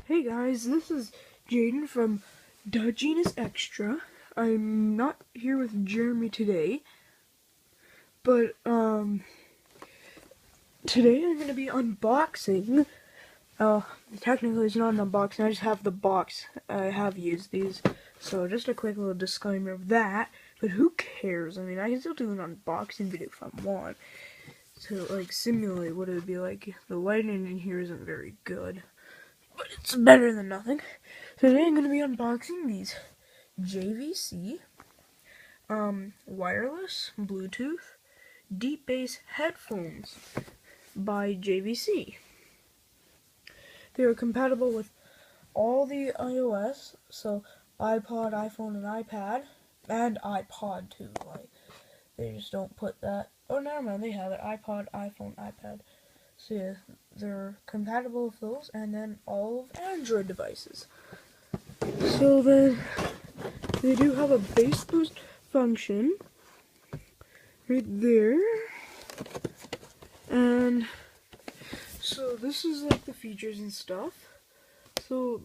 Hey guys, this is Jaden from Genus Extra. I'm not here with Jeremy today, but today I'm gonna be unboxing. Technically it's not an unboxing, I just have the box. I have used these, so just a quick little disclaimer of that. But who cares? I mean, I can still do an unboxing video if I want to, like, simulate what it would be like. The lighting in here isn't very good, but it's better than nothing. So today I'm going to be unboxing these JVC wireless Bluetooth deep bass headphones by JVC. They are compatible with all the iOS, so iPod, iPhone, and iPad, and iPod too. Like, they just don't put that. Oh, never mind, they have it. iPod, iPhone, iPad. So yeah, they're compatible with those, and then all of Android devices. So then, they do have a bass boost function right there, and so this is like the features and stuff. So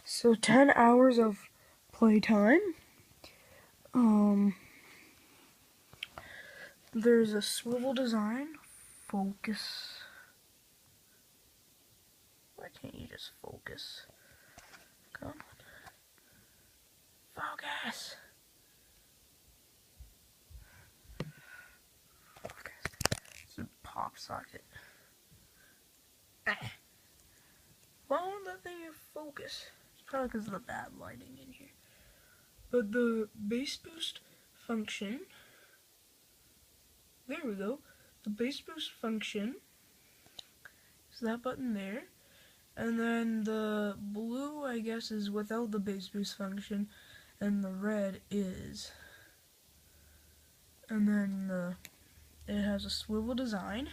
so 10 hours of playtime. There's a swivel design. Focus. Why can't you just focus? Come on. Focus. It's a pop socket. Why won't that thing focus? It's probably because of the bad lighting in here. But the bass boost function, there we go. The bass boost function is that button there. And then the blue, I guess, is without the bass boost function. And the red is. And then it has a swivel design.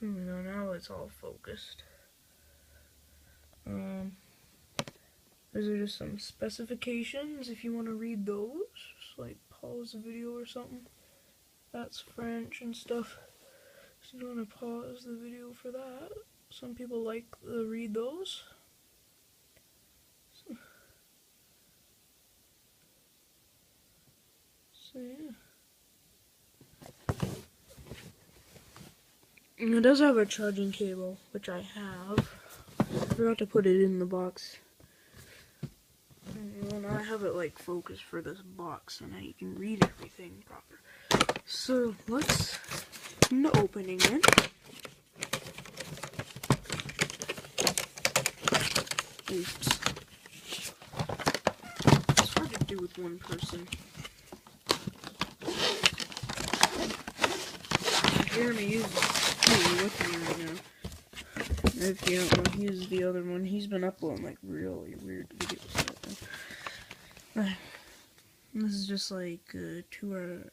Now it's all focused. Those are just some specifications if you want to read those. Just like pause the video or something. That's French and stuff. So you don't want to pause the video for that. Some people like to read those. So yeah. And it does have a charging cable, which I have. I forgot to put it in the box. And I have it like focused for this box, so now you can read everything proper. So let's in the opening it. Oops. It's hard to do with one person. Jeremy uses two with me right now. If you don't know, he's the other one. He's been uploading like really weird videos. This is just like to our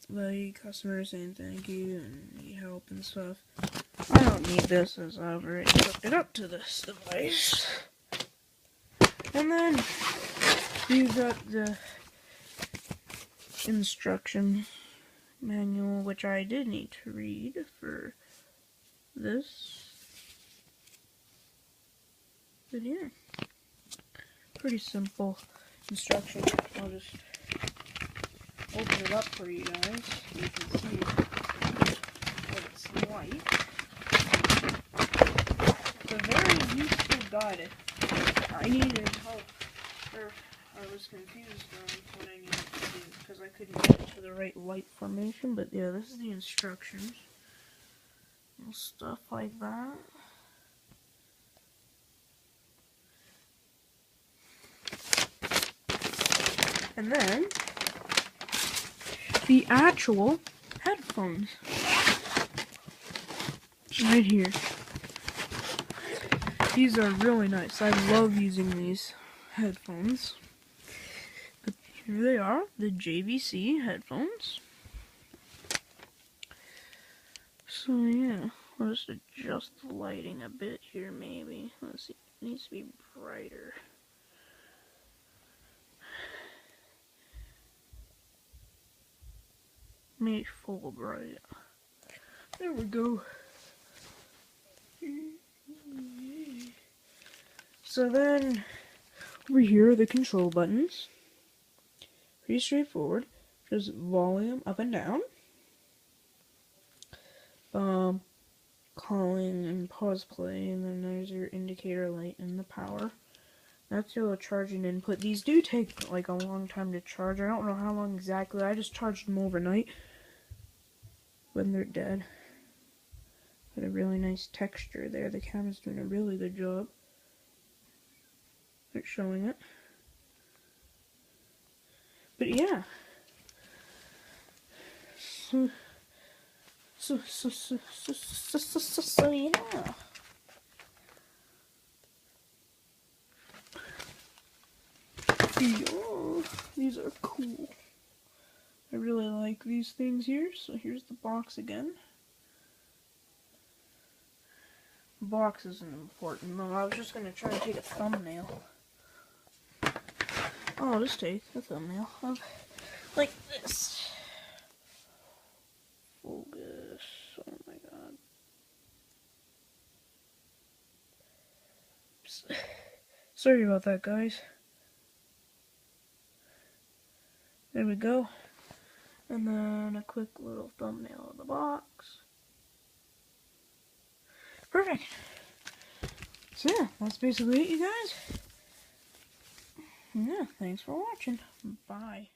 valued customers saying thank you and need help and stuff. I don't need this as I've already hooked it up to this device. And then you've got the instruction manual, which I did need to read for this video. Pretty simple instruction. I'll just open it up for you guys so you can see what it's like. It's a very useful guide. I needed help, or I was confused on what I needed to do because I couldn't get to the right light formation, but yeah, this is the instructions. And stuff like that. And then the actual headphones right here. These are really nice. I love using these headphones. But here they are, the JVC headphones. So yeah, I'll just adjust the lighting a bit here maybe. Let's see, it needs to be brighter. me fold right. There we go. So then, over here are the control buttons. Pretty straightforward. Just volume up and down. Calling and pause play, and then there's your indicator light and the power. That's your charging input. These do take like a long time to charge. I don't know how long exactly. I just charged them overnight when they're dead. Got a really nice texture there. The camera's doing a really good job at showing it. But yeah. So yeah. Yeah, these are cool. I really like these things here. So here's the box again. Box isn't important though. I was just gonna try to take a thumbnail. I'll just take a thumbnail of like this. Focus. Oh my god. Sorry about that, guys. There we go. And then a quick little thumbnail of the box. Perfect. So yeah, that's basically it, you guys. Yeah, thanks for watching. Bye.